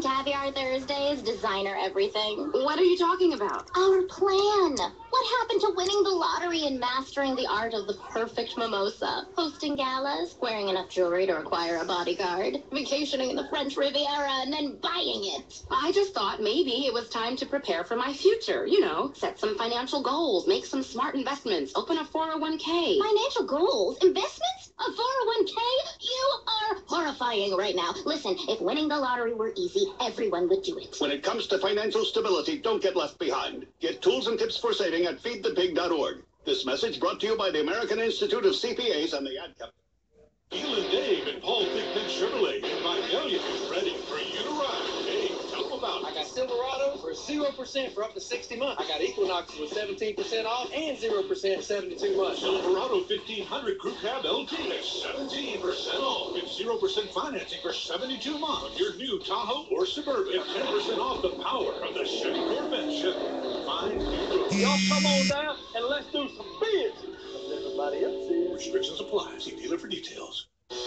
Caviar Thursdays, designer everything. What are you talking about? Our plan. What happened to winning the lottery and mastering the art of the perfect mimosa? Hosting galas, wearing enough jewelry to acquire a bodyguard, vacationing in the French Riviera, and then buying it. I just thought maybe it was time to prepare for my future. You know, set some financial goals, make some smart investments, open a 401k. Financial goals? Investments? A 401k? You are horrifying right now. Listen, if winning the lottery were easy, everyone would do it. When it comes to financial stability, don't get left behind. Get tools and tips for saving at feedthepig.org. This message brought to you by the American Institute of CPAs and the Ad Company. Neil and Dave and Paul Pickman Chevrolet in Magnolia is ready for you to ride. Hey, tell them about it. I got Silverados for 0% for up to 60 months. I got Equinoxes with 17% off and 0% 72 months. Silverado 1500 Crew Cab LT at 17% off and 0% financing for 72 months on your new Tahoe or Suburban. And 10% off the power of the Chevy Corvette. Chevy. Find you. Y'all come on down and let's do some bids. Everybody else is. Restrictions apply. See dealer for details.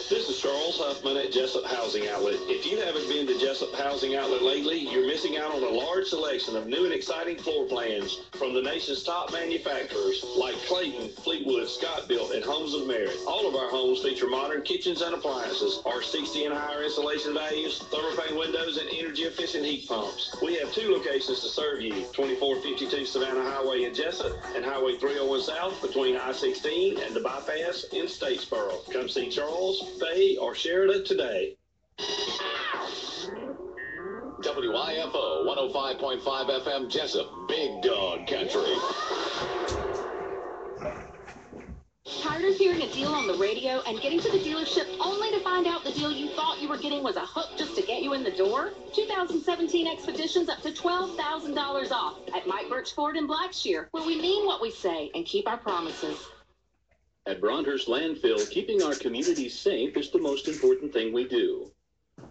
This is Charles Huffman at Jessup Housing Outlet. If you haven't been to Jessup Housing Outlet lately, you're missing out on a large selection of new and exciting floor plans from the nation's top manufacturers like Clayton, Fleetwood, Scott Built, and Homes of Merit. All of our homes feature modern kitchens and appliances, R60 and higher installation values, thermopane windows, and energy-efficient heat pumps. We have two locations to serve you, 2452 Savannah Highway in Jessup and Highway 301 South between I-16 and the bypass in Statesboro. Come see Charles, Faye, or Sheridan today. WIFO 105.5 FM Jessup, Big Dog Country. Tired of hearing a deal on the radio and getting to the dealership only to find out the deal you thought you were getting was a hook just to get you in the door? 2017 Expeditions up to $12,000 off at Mike Birch Ford in Blackshear, where we mean what we say and keep our promises. At Broadhurst Landfill, keeping our communities safe is the most important thing we do.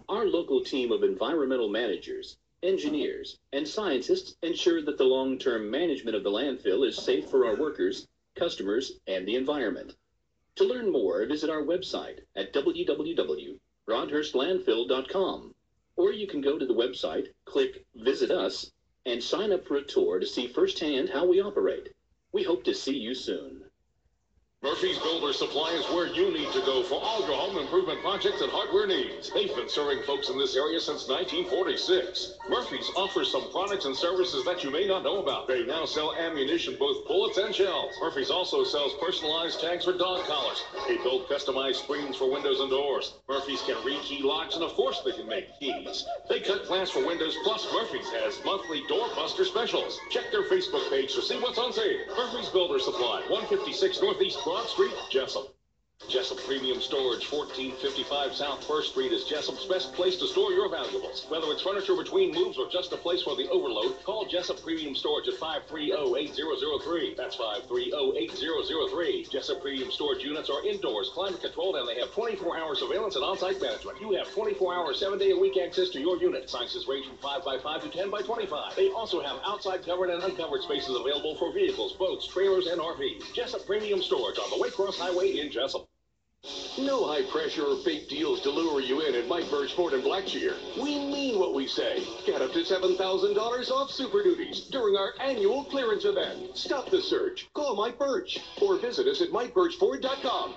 Our local team of environmental managers, engineers, and scientists ensure that the long-term management of the landfill is safe for our workers, customers, and the environment. To learn more, visit our website at www.broadhurstlandfill.com, or you can go to the website, click Visit Us, and sign up for a tour to see firsthand how we operate. We hope to see you soon. Murphy's Builder Supply is where you need to go for all your home improvement projects and hardware needs. They've been serving folks in this area since 1946. Murphy's offers some products and services that you may not know about. They now sell ammunition, both bullets and shells. Murphy's also sells personalized tags for dog collars. They build customized screens for windows and doors. Murphy's can rekey locks, and of course they can make keys. They cut glass for windows, plus Murphy's has monthly doorbuster specials. Check their Facebook page to see what's on sale. Murphy's Builder Supply, 156 Northeast Broad Street, Jessup. Jessup Premium Storage, 1455 South 1st Street is Jessup's best place to store your valuables. Whether it's furniture between moves or just a place for the overload, call Jessup Premium Storage at 530-8003. That's 530-8003. Jessup Premium Storage units are indoors, climate controlled, and they have 24-hour surveillance and on-site management. You have 24-hour, 7-day-a-week access to your unit. Sizes range from 5x5 to 10x25. They also have outside covered and uncovered spaces available for vehicles, boats, trailers, and RVs. Jessup Premium Storage on the Waycross Highway in Jessup. No high pressure or fake deals to lure you in at Mike Birch Ford in Blackshear. We mean what we say. Get up to $7,000 off Super Duties during our annual clearance event. Stop the search. Call Mike Birch or visit us at MikeBirchFord.com.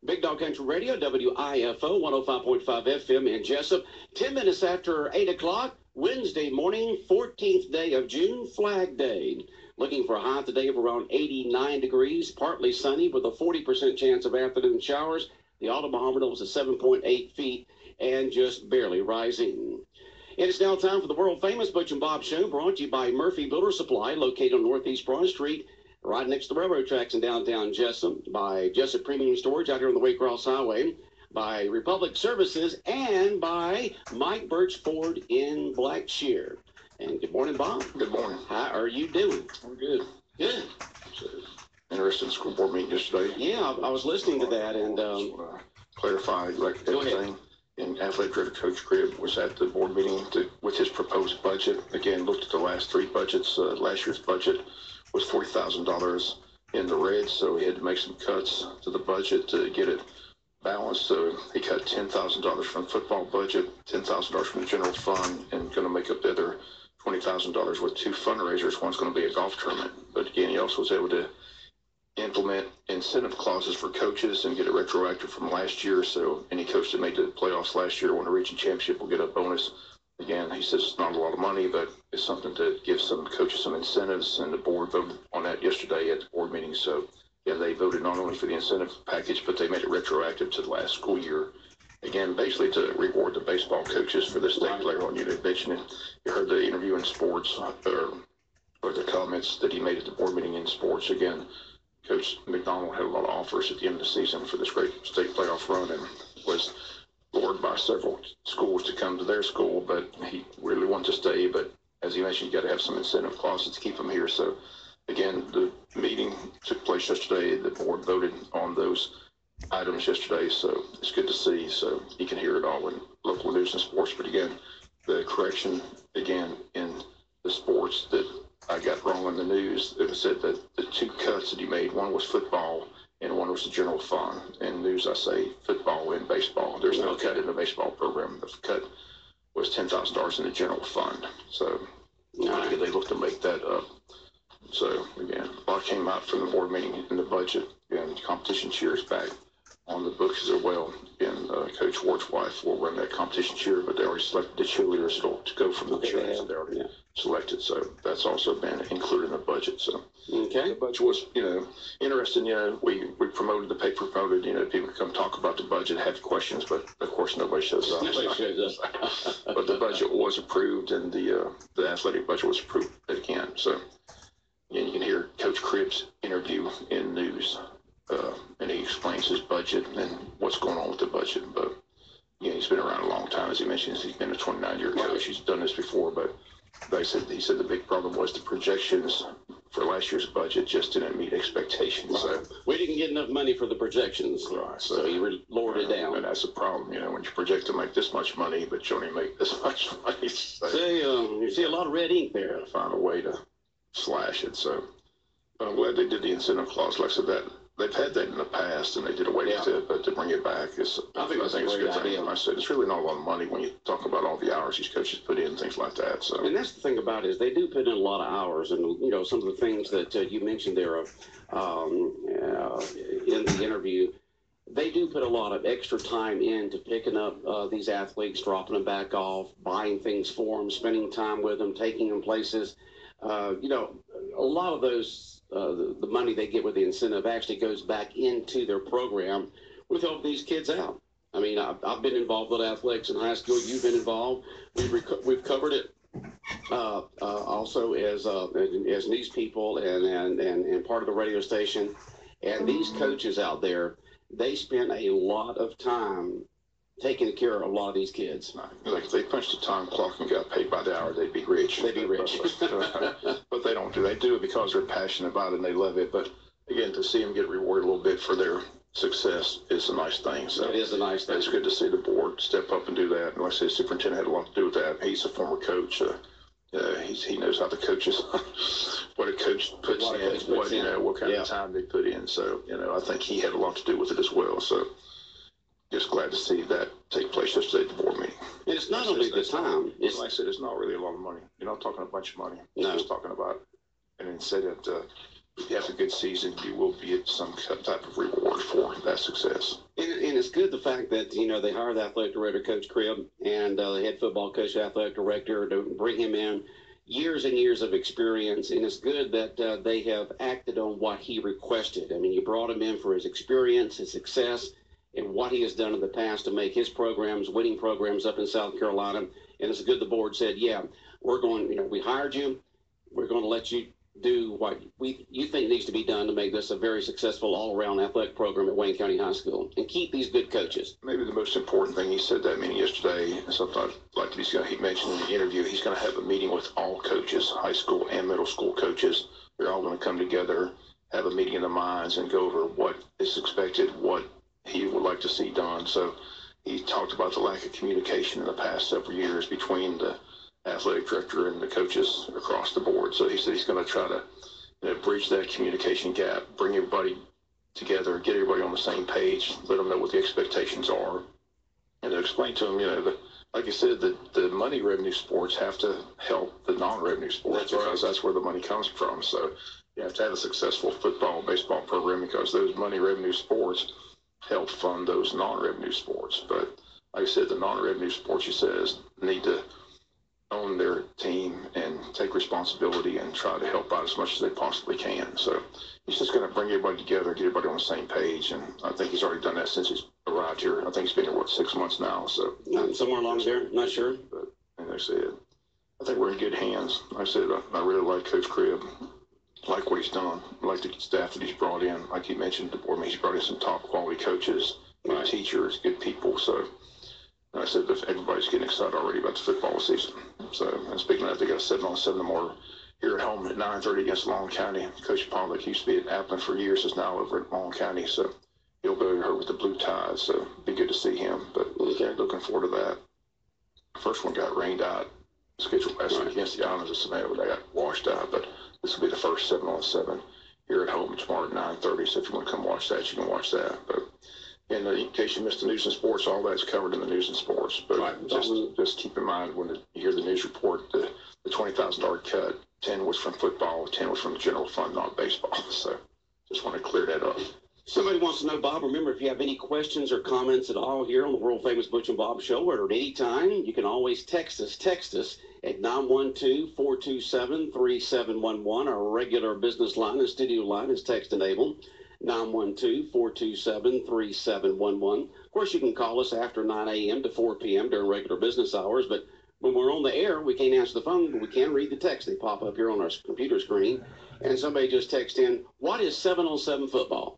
Big Dog Country Radio, WIFO 105.5 FM in Jessup. 10 minutes after 8 o'clock, Wednesday morning, 14th day of June, Flag Day. Looking for a high today of around 89 degrees, partly sunny with a 40% chance of afternoon showers. The auto barometer was at 7.8 feet and just barely rising. It is now time for the world-famous Butch and Bob Show, brought to you by Murphy Builder Supply, located on Northeast Broad Street, right next to the railroad tracks in downtown Jessup, by Jessup Premium Storage out here on the Waycross Highway, by Republic Services, and by Mike Birch Ford in Blackshear. And good morning, Bob. Good morning. How are you doing? I'm good. Good. So, interested school board meeting yesterday. Yeah, I was listening to that, and clarify like everything. And athletic director Coach Cribb was at the board meeting with his proposed budget. Again, looked at the last three budgets. Last year's budget was $40,000 in the red, so he had to make some cuts to the budget to get it balance. So he cut $10,000 from the football budget, $10,000 from the general fund, and going to make up the other $20,000 with two fundraisers. One's going to be a golf tournament. But again, he also was able to implement incentive clauses for coaches and get it retroactive from last year. So any coach that made the playoffs last year, won the region championship, will get a bonus. Again, he says it's not a lot of money, but it's something to give some coaches some incentives, and the board voted on that yesterday at the board meeting. So, yeah, they voted not only for the incentive package, but they made it retroactive to the last school year. Again, basically to reward the baseball coaches for the state player on unit mentioning. You heard the interview in sports, or the comments that he made at the board meeting in sports. Again, Coach McDonald had a lot of offers at the end of the season for this great state playoff run, and was lured by several schools to come to their school, but he really wanted to stay. But as he mentioned, you got to have some incentive clauses to keep him here. So again, the meeting took place yesterday. The board voted on those items yesterday, so it's good to see. So you can hear it all in local news and sports. But again, the correction again in the sports that I got wrong in the news, it said that the two cuts that he made, one was football and one was the general fund. In news, I say football and baseball. There's no cut in the baseball program. The cut was $10,000 in the general fund. So they look to make that up. So again, a lot came out from the board meeting in the budget, and competition cheers back on the books as well. And Coach Ward's wife will run that competition cheer, but they already selected the cheerleaders to go from the cheers. They already selected, so that's also been included in the budget. So the budget was, interesting. We promoted, the paper promoted, people could come talk about the budget, have questions, but of course nobody shows up. But the budget was approved, and the athletic budget was approved again. So again, you can hear Coach Cribb's interview in news. And he explains his budget and what's going on with the budget. But he's been around a long time, as he mentions. He's been a 29-year coach. He's done this before, but he said the big problem was the projections for last year's budget just didn't meet expectations. So we didn't get enough money for the projections, right? So he lowered it down. And that's a problem, when you project to make this much money, but you only make this much money. So you see a lot of red ink there. You gotta find a way to slash it. So but I'm glad they did the incentive clause. Like I said, that they've had that in the past, and they did away with it, but to bring it back, I think it's a good thing. I said, it's really not a lot of money when you talk about all the hours these coaches put in, things like that. So, and that's the thing about it, is they do put in a lot of hours, and some of the things that you mentioned there in the interview, they do put a lot of extra time into picking up these athletes, dropping them back off, buying things for them, spending time with them, taking them places. A lot of those. The money they get with the incentive actually goes back into their program with helping these kids out. I mean, I've been involved with athletics in high school. You've been involved. We've covered it also as news people and part of the radio station. And these coaches out there, they spend a lot of time taking care of a lot of these kids. Like if they punched the time clock and got paid by the hour, they'd be rich. They'd be rich. But they don't do. They do it because they're passionate about it and they love it. But again, to see them get rewarded a little bit for their success is a nice thing. So it is a nice thing. It's good to see the board step up and do that. And like I said, the superintendent had a lot to do with that. He's a former coach. He knows how the coaches, what a coach puts in, what kind of time they put in. So, I think he had a lot to do with it as well. So just glad to see that take place yesterday at the board meeting. And it's not only the time. Like I said, it's not really a lot of money. You're not talking a bunch of money. You're just talking about an incentive to, if you have a good season, you will get some type of reward for that success. And it's good the fact that, they hired the athletic director, Coach Cribb, and the head football coach, athletic director, to bring him in. Years and years of experience, and it's good that they have acted on what he requested. I mean, you brought him in for his experience, his success, and what he has done in the past to make his programs, winning programs up in South Carolina. And it's good the board said, we're going, we hired you. We're going to let you do what you think needs to be done to make this a very successful all-around athletic program at Wayne County High School and keep these good coaches. Maybe the most important thing he said that meeting yesterday, something like he mentioned in the interview, he's going to have a meeting with all coaches, high school and middle school coaches. They're all going to come together, have a meeting of the minds, and go over what is expected, what he would like to see done. So he talked about the lack of communication in the past several years between the athletic director and the coaches across the board. So he said he's going to try to bridge that communication gap, bring everybody together, get everybody on the same page, let them know what the expectations are, and to explain to them, like I said, the money revenue sports have to help the non-revenue sports because that's where the money comes from. So you have to have a successful football, baseball program because those money revenue sports help fund those non-revenue sports. But like I said, the non-revenue sports, you said, need to own their team and take responsibility and try to help out as much as they possibly can. So he's just going to bring everybody together, get everybody on the same page, and I think he's already done that since he's arrived here. I think he's been here, 6 months now? So somewhere along there, not sure. But like I said, I think we're in good hands. Like I said, I really like Coach Cribb, like what he's done, I like the staff that he's brought in. Like he mentioned, the board, he's brought in some top quality coaches, good teachers, good people. So I said everybody's getting excited already about the football season. So, and speaking of that, they got a 7-on-7 tomorrow here at home at 9:30 against Long County. Coach Pollock used to be at Appleton for years, is now over at Long County. So he'll be here with the Blue Ties. So it'd be good to see him. But looking forward to that. First one got rained out. Scheduled last week against the Islands of Savannah, but they got washed out. But this will be the first 7-on-7 here at home tomorrow at 9:30. So if you want to come watch that, you can watch that. But in case you missed the news and sports, all that's covered in the news and sports. But just keep in mind when you hear the news report, the $20,000 cut, 10 was from football, 10 was from the general fund, not baseball. So just want to clear that up. Somebody wants to know, Bob, remember, if you have any questions or comments at all here on the world-famous Butch and Bob Show, or at any time, you can always text us. Text us at 912-427-3711. Our regular business line and studio line is text-enabled. 912-427-3711. Of course, you can call us after 9 a.m. to 4 p.m. during regular business hours, but when we're on the air, we can't answer the phone, but we can read the text. They pop up here on our computer screen, and somebody just texted in, what is 7-on-7 football?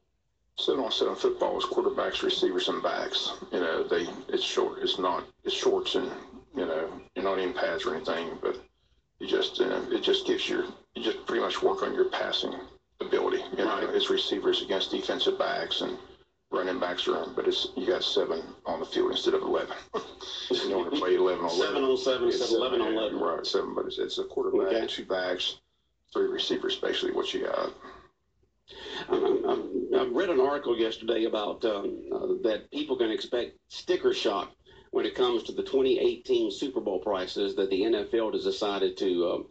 7-on-7 football is quarterbacks, receivers, and backs. It's short. It's shorts, and you're not in pads or anything, but it just gives you just pretty much work on your passing ability. It's receivers against defensive backs and running backs around, but you got 7 on the field instead of 11. You don't want to play 11 on 11. 7-on-7 instead of 11 on 11. Right, 7, but it's a quarterback, 2 backs, 3 receivers, basically what you got. I read an article yesterday about that people can expect sticker shock when it comes to the 2018 Super Bowl prices that the NFL has decided to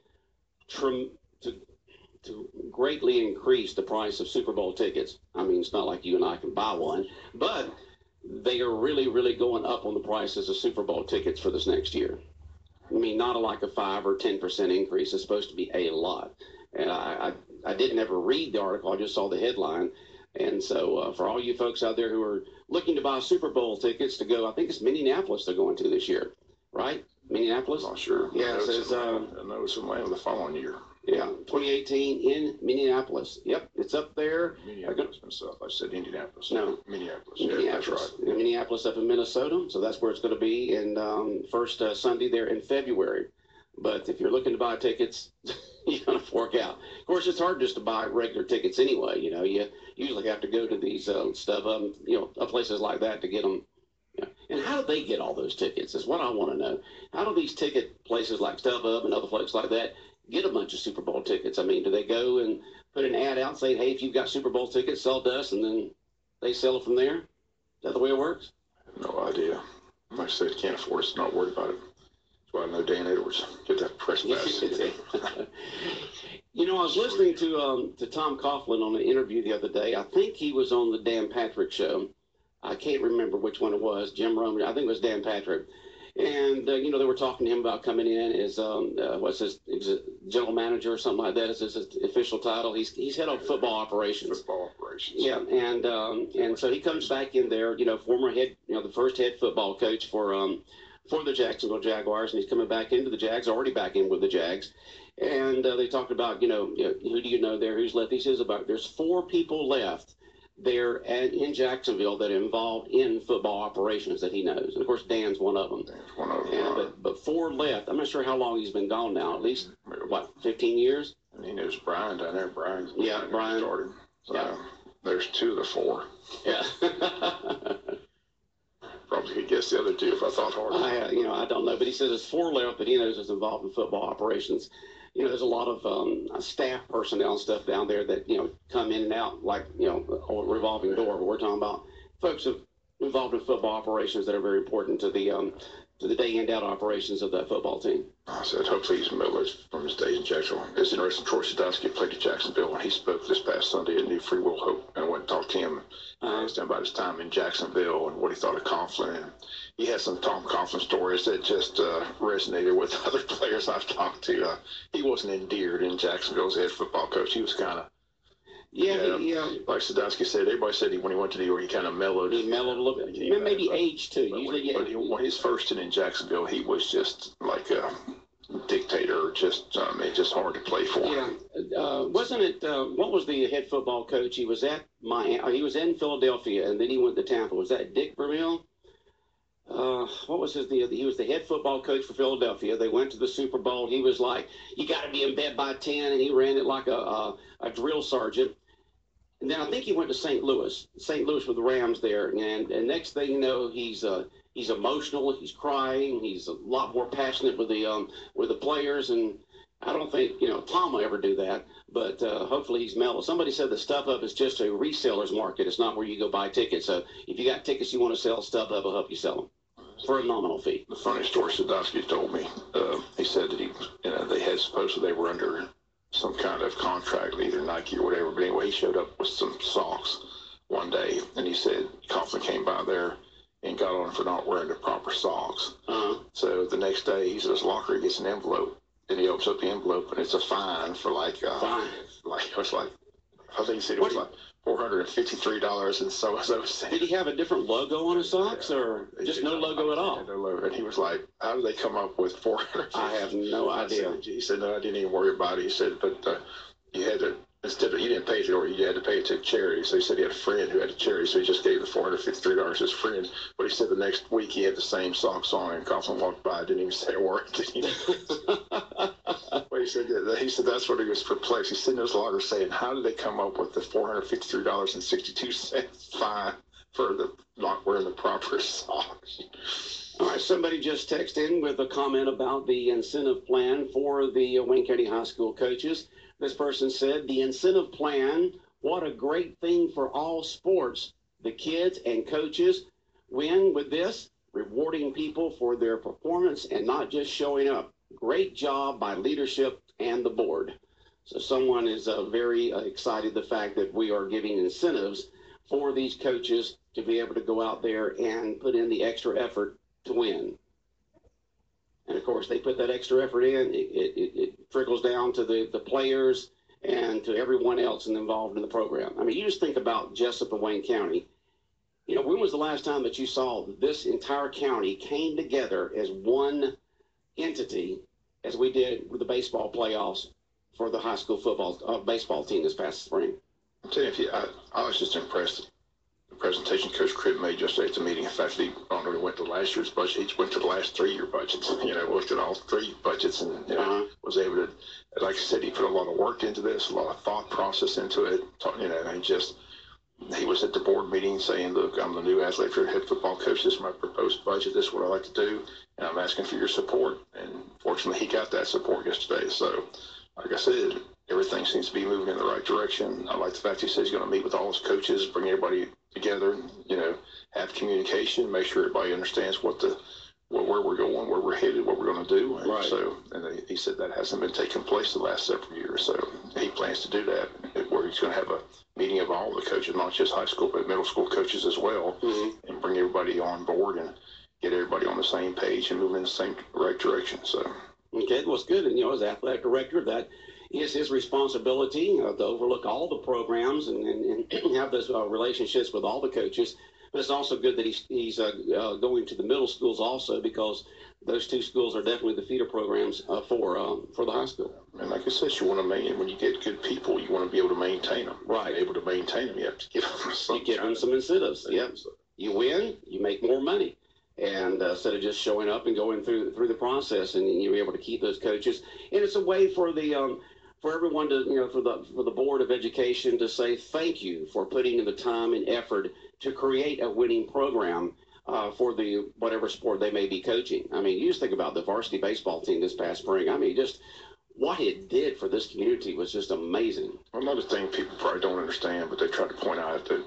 greatly increase the price of Super Bowl tickets. I mean, it's not like you and I can buy one, but they are really, really going up on the prices of Super Bowl tickets for this next year. I mean, not like a 5 or 10% increase. It's supposed to be a lot. And I didn't ever read the article. I just saw the headline. And so for all you folks out there who are looking to buy Super Bowl tickets to go, I think it's Minneapolis they're going to this year, right? Minneapolis? I'm not sure. Yeah, it says, I know it's Atlanta the following year. Yeah, 2018 in Minneapolis. Yep, it's up there. Minneapolis and stuff. I said Indianapolis. No. Minneapolis. Minneapolis. Yeah, that's right. Minneapolis up in Minnesota. So that's where it's going to be in first Sunday there in February. But if you're looking to buy tickets, you're going to fork out. Of course, it's hard just to buy regular tickets anyway. You usually have to go to these places like that to get them. And how do they get all those tickets is what I want to know. How do these ticket places like StubHub and other places like that get a bunch of Super Bowl tickets? I mean, do they go and put an ad out saying, hey, if you've got Super Bowl tickets, sell to us, and then they sell it from there? Is that the way it works? I have no idea. Like I said, can't afford it, not worried about it. That's why I know Dan Edwards. Get that press pass. I was listening to Tom Coughlin on an interview the other day. I think he was on the Dan Patrick Show. I can't remember which one it was. Jim Roman. I think it was Dan Patrick. And, they were talking to him about coming in as, what's his general manager or something like that is his official title. He's head of football operations. Football operations. Yeah, and so he comes back in there, former head, the first head football coach for the Jacksonville Jaguars, and he's coming back into the Jags, already back in with the Jags. And they talked about, who do you know there, who's left? He says there's 4 people left there in Jacksonville that are involved in football operations that he knows. And of course, Dan's one of them. Dan's one of them. But 4 left. I'm not sure how long he's been gone now. At least, 15 years? And he knows Brian down there. Brian started. So yeah. There's 2 of the 4. Yeah. Probably could guess the other 2 if I thought harder. I don't know. But he says there's 4 left that he knows is involved in football operations. there's a lot of staff personnel and stuff down there that, come in and out like, a revolving door. But we're talking about folks involved in football operations that are very important to the day in, out operations of that football team. I said, hopefully he's Miller's from his days in Jacksonville. It's interesting, Troy Sadowski played at Jacksonville, and he spoke this past Sunday at New Free Will Hope, and I went and talked to him. I asked him about his time in Jacksonville and what he thought of Coughlin. And he had some Tom Coughlin stories that just resonated with other players I've talked to. He wasn't endeared in Jacksonville as a head football coach. He was kind of, like Sadowski said, everybody said when he went to New York, he kind of mellowed. He mellowed a little bit. Maybe age, too. When his first in Jacksonville, he was just like a dictator, just hard to play for. Wasn't it, what was the head football coach? He was at he was in Philadelphia, and then he went to Tampa. Was that Dick Vermeil? What was his deal? He was the head football coach for Philadelphia. They went to the Super Bowl. He was like, you got to be in bed by 10, and he ran it like a drill sergeant. And then I think he went to St. Louis with the Rams there. And next thing you know, he's emotional. He's crying. He's a lot more passionate with the players. And I don't think, Tom will ever do that. But hopefully he's mellow. Somebody said the StubHub is just a reseller's market. It's not where you go buy tickets. So if you got tickets you want to sell, StubHub will help you sell them for a nominal fee. The funny story Sadowski told me, he said that they had supposedly they were under some kind of contract, either Nike or whatever. But anyway, he showed up with some socks one day, and he said Coughlin came by there and got on for not wearing the proper socks. So the next day, he's in his locker, he gets an envelope, and he opens up the envelope, and it's a fine for I think he said it was like $453 and so cents. Did he have a different logo on his socks, or just no logo at all? No logo. And he was like, how did they come up with $400? I have no idea. He said, no, I didn't even worry about it. He said, but you had to, you didn't pay it, or you had to pay it to a charity. So he said he had a friend who had a charity, so he just gave the $453 to his friend. But he said the next week he had the same socks on, and Coughlin walked by, didn't even say a word. But he said that's what he was perplexed. He's sitting in his locker saying, how did they come up with the $453.62 fine for not wearing the proper socks? All right, somebody just texted in with a comment about the incentive plan for the Wayne County High School coaches. This person said, the incentive plan, what a great thing for all sports. The kids and coaches win with this, rewarding people for their performance and not just showing up. Great job by leadership and the board. So someone is very excited the fact that we are giving incentives for these coaches to be able to go out there and put in the extra effort to win. And of course, they put that extra effort in. It trickles down to the players and to everyone else involved in the program. I mean, you just think about Jessup and Wayne County. When was the last time that you saw this entire county came together as one entity, as we did with the baseball playoffs for the high school football baseball team this past spring? I'm telling you, I was just impressed. The presentation Coach Cribb made yesterday at the meeting. In fact, he not only went to last year's budget, he went to the last 3-year budgets. Looked at all 3 budgets and was able to, like I said, he put a lot of work into this, a lot of thought process into it. And he was at the board meeting saying, look, I'm the new athletic head football coach. This is my proposed budget. This is what I like to do. And I'm asking for your support. And fortunately, he got that support yesterday. So, like I said, everything seems to be moving in the right direction. I like the fact he says he's going to meet with all his coaches, bring everybody together, have communication, make sure everybody understands where we're going, where we're headed, what we're going to do. And so, he said that hasn't been taking place the last several years. So he plans to do that, where he's going to have a meeting of all the coaches, not just high school, but middle school coaches as well, and bring everybody on board and get everybody on the same page and move in the same right direction. So. Okay, well, it's good. And, as athletic director, that is his responsibility to overlook all the programs and have those relationships with all the coaches. But it's also good that he's going to the middle schools also, because those 2 schools are definitely the feeder programs for the high school. And like I said, when you get good people, you want to be able to maintain them. Right. Able to maintain them, you have to give them some incentives. Yep. You win, you make more money. And instead of just showing up and going through the process, and you're able to keep those coaches, and it's a way for for everyone to for the Board of Education to say thank you for putting in the time and effort to create a winning program for the whatever sport they may be coaching. I mean, you just think about the varsity baseball team this past spring. I mean, just what it did for this community was just amazing. Another thing people probably don't understand, but they try to point out that,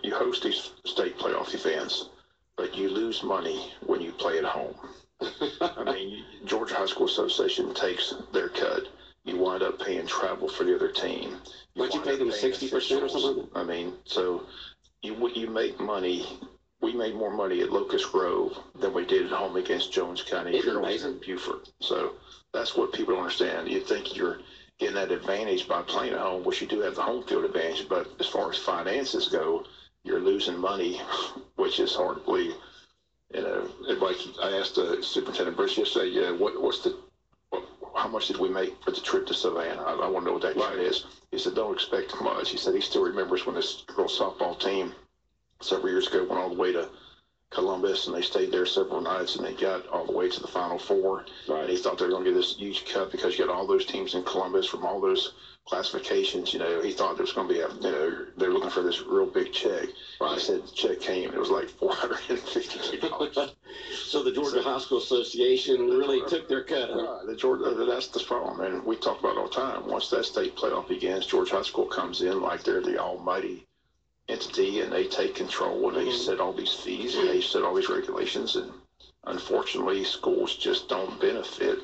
you host these state playoff events, but you lose money when you play at home. I mean, Georgia High School Association takes their cut. You wind up paying travel for the other team. Don't you pay them 60% or something? I mean, so you make money. We made more money at Locust Grove than we did at home against Jones County and Beaufort. So that's what people don't understand. You think you're getting that advantage by playing at home, which you do have the home field advantage, but as far as finances go, you're losing money, which is hard to believe. Like I asked the superintendent Bruce yesterday, how much did we make for the trip to Savannah? I want to know what that guy is. He said, don't expect much. He said he still remembers when this girls softball team several years ago went all the way to Columbus, and they stayed there several nights, and they got all the way to the Final Four. Right. And he thought they were going to get this huge cut because you got all those teams in Columbus from all those classifications. He thought there was going to be they're looking for this real big check. Right. He said the check came, and it was like $452. So the Georgia High School Association really took their cut. Huh? That's the problem, and we talk about it all the time. Once that state playoff begins, Georgia High School comes in like they're the almighty entity, and they take control, and they set all these fees, and they set all these regulations, and unfortunately schools just don't benefit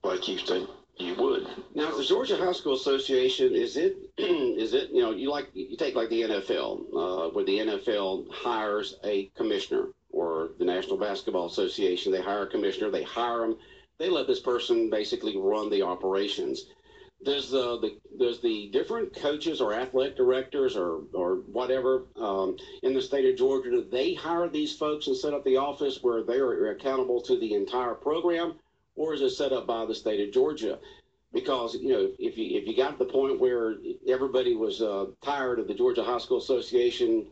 like you think you would. Now, the Georgia High School Association, is it you take like the NFL, where the NFL hires a commissioner, or the National Basketball Association, they hire a commissioner, they hire him, they let this person basically run the operations. There's the different coaches or athletic directors or whatever in the state of Georgia. Do they hire these folks and set up the office where they are accountable to the entire program, or is it set up by the state of Georgia? Because if you got to the point where everybody was tired of the Georgia High School Association,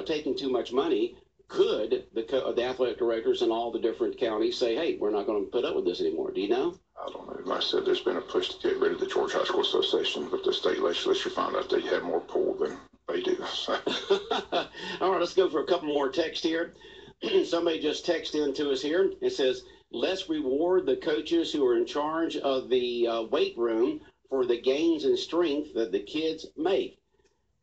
taking too much money, could the athletic directors in all the different counties say, hey, we're not going to put up with this anymore? Do you know? I don't know. Like I said, there's been a push to get rid of the Georgia High School Association, but the state legislature found out they have more pull than they do. So. All right, let's go for a couple more texts here. Somebody just texted into us here. It says, let's reward the coaches who are in charge of the weight room for the gains in strength that the kids make.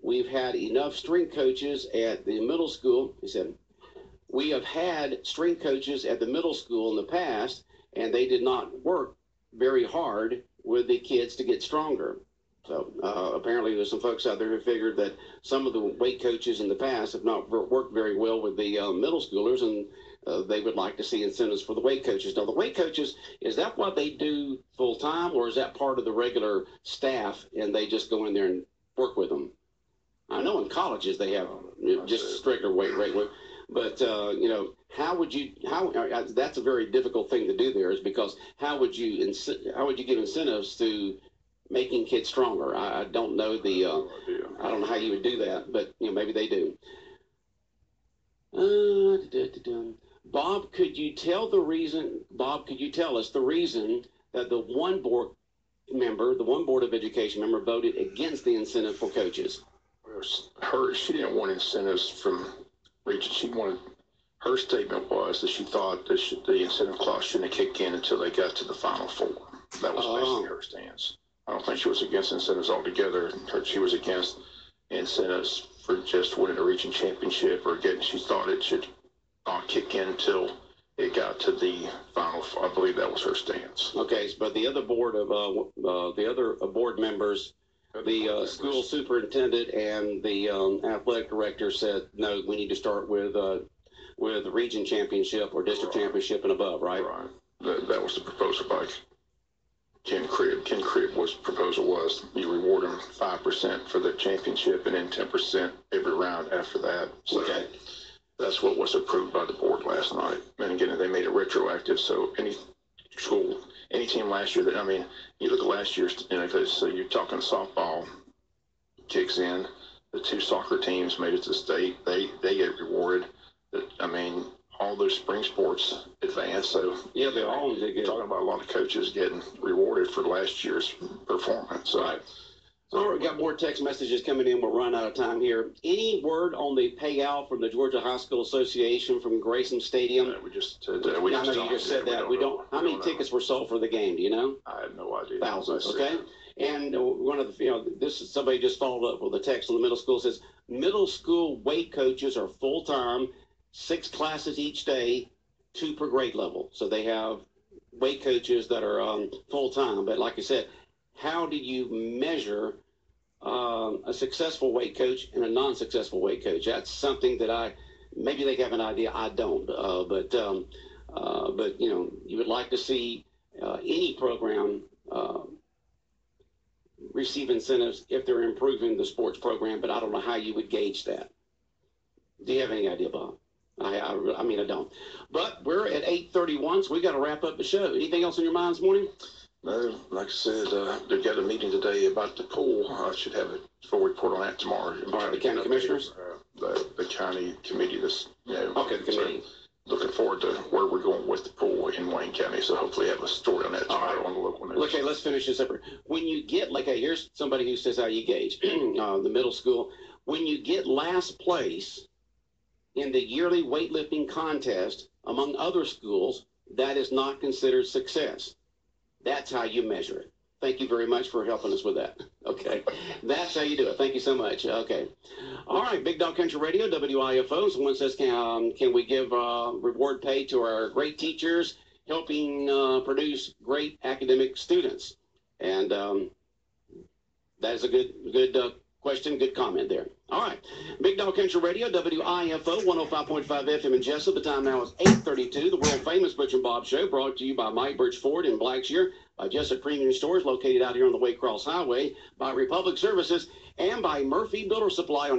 We've had enough strength coaches at the middle school. He said, we have had strength coaches at the middle school in the past, and they did not work very hard with the kids to get stronger. So apparently there's some folks out there who figured that some of the weight coaches in the past have not worked very well with the middle schoolers, and they would like to see incentives for the weight coaches. Now, the weight coaches, is that what they do full time, or is that part of the regular staff and they just go in there and work with them? I know in colleges they have just stricter weight rate, but how would you? That's a very difficult thing to do. There is because how would you give incentives to making kids stronger? I don't know I don't know how you would do that, but maybe they do. Bob, could you tell us the reason that the one board of education member voted against the incentive for coaches? She didn't want incentives from region. Her statement was that she thought that the incentive clause shouldn't have kicked in until they got to the Final Four. That was basically her stance. I don't think she was against incentives altogether. She was against incentives for just winning a region championship she thought it should not kick in until it got to the Final Four. I believe that was her stance. Okay, but the other board members, the school superintendent and the athletic director said, no, we need to start with the region championship or district championship and above, right? Right. That was the proposal by Ken Cribb. Ken Cribb's proposal was you reward them 5% for the championship and then 10% every round after that. So that's what was approved by the board last night. And again, they made it retroactive. So any team last year you look at last year's, so you're talking softball kicks in, the two soccer teams made it to state, they get rewarded. All those spring sports advance. So they all get talking about a lot of coaches getting rewarded for last year's performance. So. Right. All right, we got more text messages coming in. We'll run out of time here. Any word on the payout from the Georgia High School Association from Grayson Stadium? We just I know you just said that. We don't. How many tickets were sold for the game? Do you know? I have no idea. Thousands. Okay. And one of the, this is somebody just followed up with a text on the middle school. Says middle school weight coaches are full time, 6 classes each day, 2 per grade level. So they have weight coaches that are full time. But like I said, how do you measure a successful weight coach and a non-successful weight coach? That's something that maybe they have an idea. I don't. But you would like to see any program receive incentives if they're improving the sports program. But I don't know how you would gauge that. Do you have any idea, Bob? I mean, I don't. But we're at 8:31, so we got to wrap up the show. Anything else on your mind this morning? No, like I said, they've got a meeting today about the pool. I should have a full report on that tomorrow. All right, the county commissioners? The county committee, Okay, the committee. So looking forward to where we're going with the pool in Wayne County, so hopefully have a story on that tomorrow on the local news. Okay, let's finish this up. When you get, here's somebody who says how you gauge the middle school. When you get last place in the yearly weightlifting contest among other schools, that is not considered success. That's how you measure it. Thank you very much for helping us with that. Okay. That's how you do it. Thank you so much. Okay. All right. Big Dog Country Radio, WIFO. Someone says, can we give reward pay to our great teachers helping produce great academic students? And that is a good question, good comment there. All right. Big Dog Country Radio, WIFO, 105.5 FM in Jessup. The time now is 8:32. The world-famous Butch and Bob Show, brought to you by Mike Birch Ford in Blackshear, by Jessup Premium Stores, located out here on the Waycross Highway, by Republic Services, and by Murphy Builder Supply on